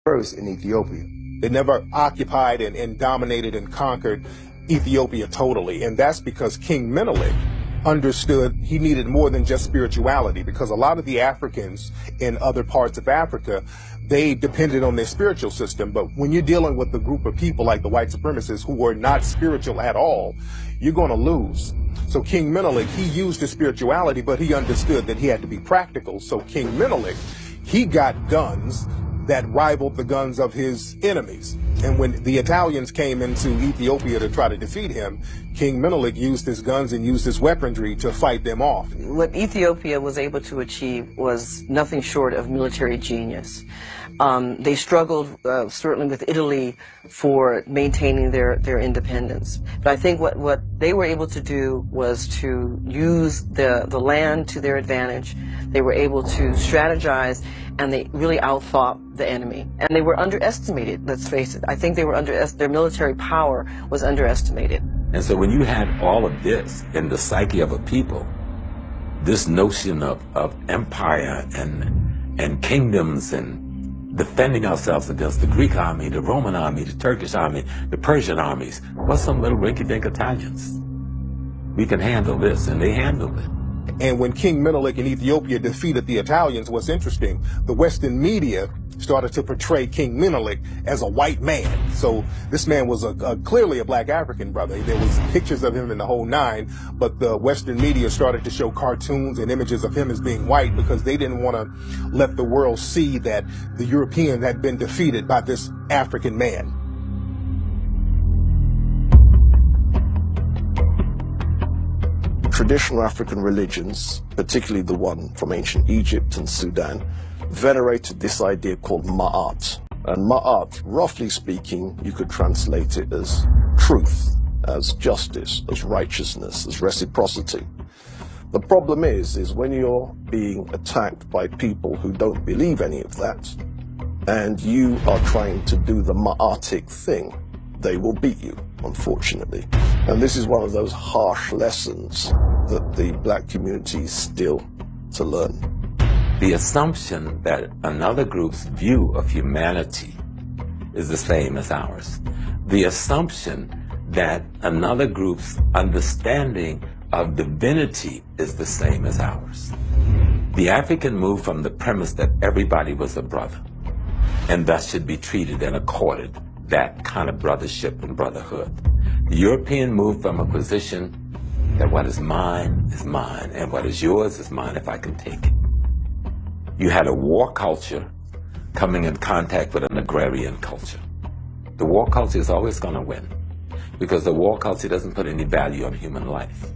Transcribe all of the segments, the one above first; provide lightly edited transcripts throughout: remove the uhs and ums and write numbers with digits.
first in Ethiopia. They never occupied and dominated and conquered Ethiopia totally. And that's because King Menelik understood he needed more than just spirituality, because a lot of the Africans in other parts of Africa, they depended on their spiritual system. But when you're dealing with a group of people like the white supremacists who were not spiritual at all, you're going to lose. So King Menelik, he used his spirituality, but he understood that he had to be practical. So King Menelik, he got guns that rivaled the guns of his enemies. And when the Italians came into Ethiopia to try to defeat him, King Menelik used his guns and used his weaponry to fight them off. What Ethiopia was able to achieve was nothing short of military genius. They struggled certainly with Italy for maintaining their independence. But I think what they were able to do was to use the land to their advantage. They were able to strategize, and they really outthought the enemy. And they were underestimated, let's face it. I think they were their military power was underestimated. And so when you had all of this in the psyche of a people, this notion of empire and kingdoms and defending ourselves against the Greek army, the Roman army, the Turkish army, the Persian armies, what's some little rinky-dink Italians? We can handle this, and they handled it. And when King Menelik in Ethiopia defeated the Italians, what's interesting, the Western media started to portray King Menelik as a white man. So this man was clearly a black African brother. There was pictures of him in the whole nine, but the Western media started to show cartoons and images of him as being white because they didn't want to let the world see that the European had been defeated by this African man. Traditional African religions, particularly the one from ancient Egypt and Sudan, venerated this idea called Ma'at. And Ma'at, roughly speaking, you could translate it as truth, as justice, as righteousness, as reciprocity. The problem is when you're being attacked by people who don't believe any of that, and you are trying to do the Ma'atic thing, they will beat you, unfortunately. And this is one of those harsh lessons that the black community is still to learn. The assumption that another group's view of humanity is the same as ours. The assumption that another group's understanding of divinity is the same as ours. The African moved from the premise that everybody was a brother, and thus should be treated and accorded that kind of brothership and brotherhood. The European moved from a position that what is mine, and what is yours is mine if I can take it. You had a war culture coming in contact with an agrarian culture. The war culture is always going to win because the war culture doesn't put any value on human life.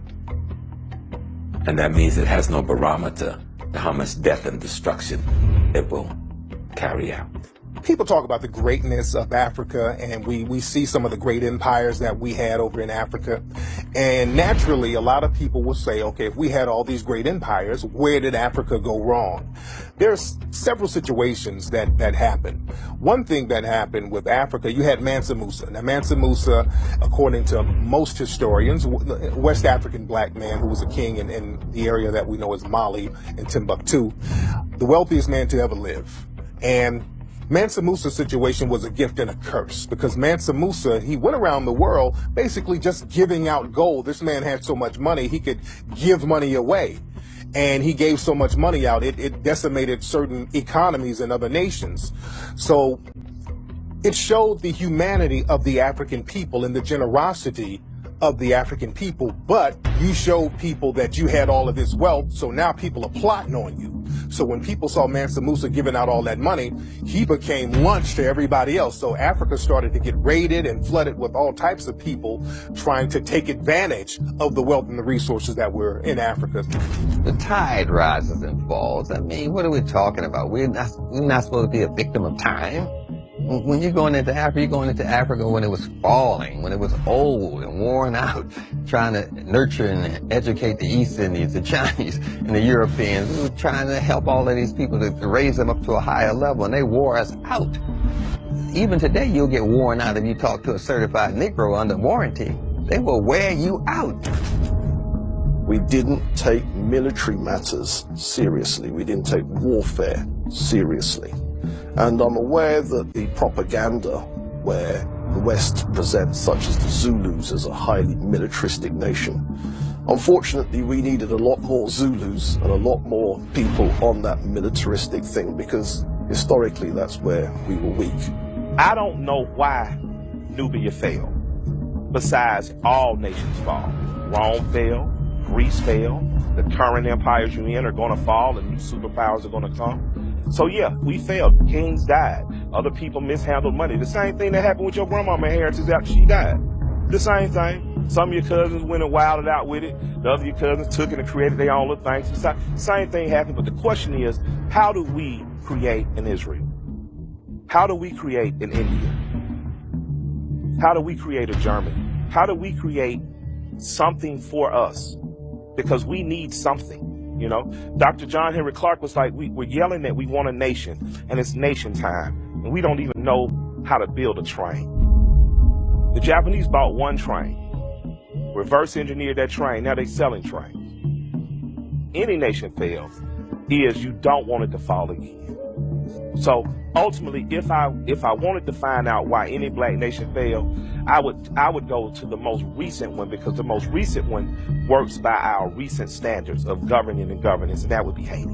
And that means it has no barometer to how much death and destruction it will carry out. People talk about the greatness of Africa, and we see some of the great empires that we had over in Africa. And naturally, a lot of people will say, okay, if we had all these great empires, where did Africa go wrong? There's several situations that happened. One thing that happened with Africa, you had Mansa Musa. Now, Mansa Musa, according to most historians, a West African black man who was a king in the area that we know as Mali and Timbuktu, the wealthiest man to ever live. And Mansa Musa's situation was a gift and a curse because Mansa Musa, he went around the world basically just giving out gold. This man had so much money, he could give money away. And he gave so much money out, it decimated certain economies in other nations. So it showed the humanity of the African people and the generosity of the African people, but you showed people that you had all of this wealth, so now people are plotting on you. So when people saw Mansa Musa giving out all that money, he became lunch to everybody else. So Africa started to get raided and flooded with all types of people trying to take advantage of the wealth and the resources that were in Africa. The tide rises and falls. I mean, what are we talking about? We're not supposed to be a victim of time. When you're going into Africa when it was falling, when it was old and worn out, trying to nurture and educate the East Indians, the Chinese, and the Europeans. We were trying to help all of these people to raise them up to a higher level, and they wore us out. Even today, you'll get worn out if you talk to a certified Negro under warranty. They will wear you out. We didn't take military matters seriously. We didn't take warfare seriously. And I'm aware that the propaganda where the West presents such as the Zulus as a highly militaristic nation. Unfortunately, we needed a lot more Zulus and a lot more people on that militaristic thing because historically that's where we were weak. I don't know why Nubia fell, besides all nations fall. Rome fell, Greece fell, the current empires you're in are going to fall and new superpowers are going to come. So yeah, we failed. Kings died. Other people mishandled money. The same thing that happened with your grandmama inheritance after she died. The same thing. Some of your cousins went and wilded out with it. The other of your cousins took it and created their own little things. Same thing happened, but the question is, how do we create an Israel? How do we create an India? How do we create a Germany? How do we create something for us? Because we need something. You know, Dr. John Henry Clark was like, we're yelling that we want a nation, and it's nation time, and we don't even know how to build a train. The Japanese bought one train, reverse engineered that train, now they're selling trains. Any nation fails is you don't want it to fall again. So ultimately, if I wanted to find out why any black nation failed, I would go to the most recent one, because the most recent one works by our recent standards of governing and governance, and that would be Haiti.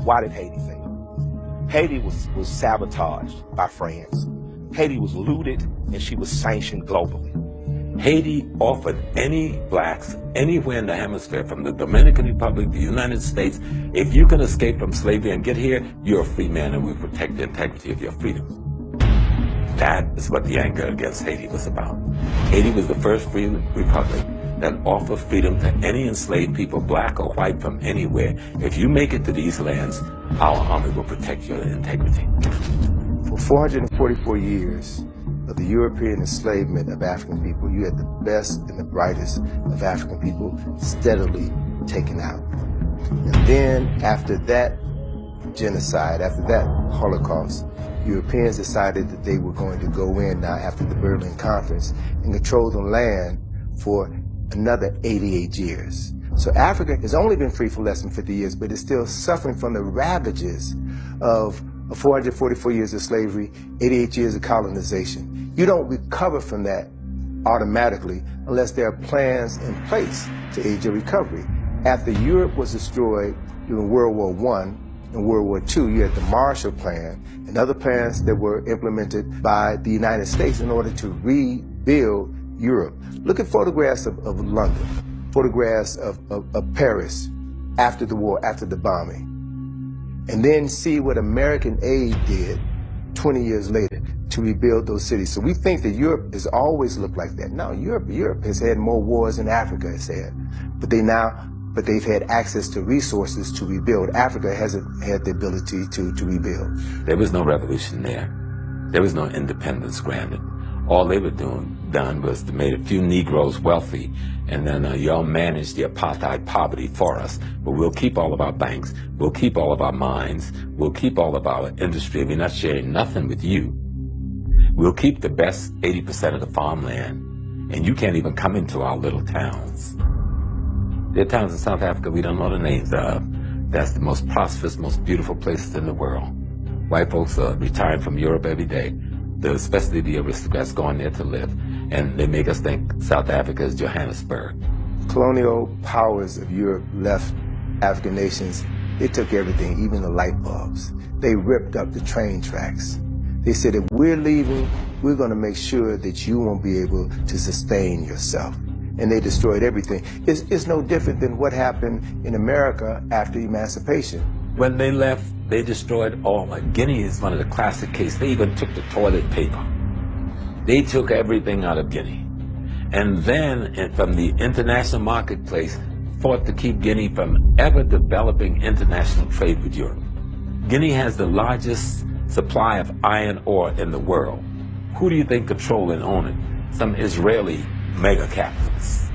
Why did Haiti fail? Haiti was sabotaged by France. Haiti was looted, and she was sanctioned globally. Haiti offered any blacks anywhere in the hemisphere, from the Dominican Republic, the United States, if you can escape from slavery and get here, you're a free man and we protect the integrity of your freedom. That is what the anger against Haiti was about. Haiti was the first free republic that offered freedom to any enslaved people, black or white, from anywhere. If you make it to these lands, our army will protect your integrity. For 444 years of the European enslavement of African people, you had the best and the brightest of African people steadily taken out. And then after that genocide, after that Holocaust, Europeans decided that they were going to go in now after the Berlin Conference and control the land for another 88 years. So Africa has only been free for less than 50 years, but it's still suffering from the ravages of 444 years of slavery, 88 years of colonization. You don't recover from that automatically unless there are plans in place to aid your recovery. After Europe was destroyed during World War I and World War II, you had the Marshall Plan and other plans that were implemented by the United States in order to rebuild Europe. Look at photographs of London, photographs of Paris after the war, after the bombing. And then see what American aid did 20 years later to rebuild those cities. So we think that Europe has always looked like that. No, Europe has had more wars than Africa has had. But they've had access to resources to rebuild. Africa hasn't had the ability to rebuild. There was no revolution there. There was no independence granted. All they were done was to make a few Negroes wealthy, and then y'all managed the apartheid poverty for us. But we'll keep all of our banks, we'll keep all of our mines, we'll keep all of our industry. We're not sharing nothing with you. We'll keep the best 80% of the farmland, and you can't even come into our little towns. There are towns in South Africa we don't know the names of. That's the most prosperous, most beautiful places in the world. White folks are retiring from Europe every day, especially the aristocrats going there to live. And they make us think South Africa is Johannesburg. Colonial powers of Europe left African nations. They took everything, even the light bulbs. They ripped up the train tracks. They said, if we're leaving, we're going to make sure that you won't be able to sustain yourself. And they destroyed everything. It's no different than what happened in America after emancipation. When they left, they destroyed all. Like Guinea is one of the classic cases. They even took the toilet paper. They took everything out of Guinea. And then, from the international marketplace, fought to keep Guinea from ever developing international trade with Europe. Guinea has the largest supply of iron ore in the world. Who do you think control and own it? Some Israeli mega capitalists.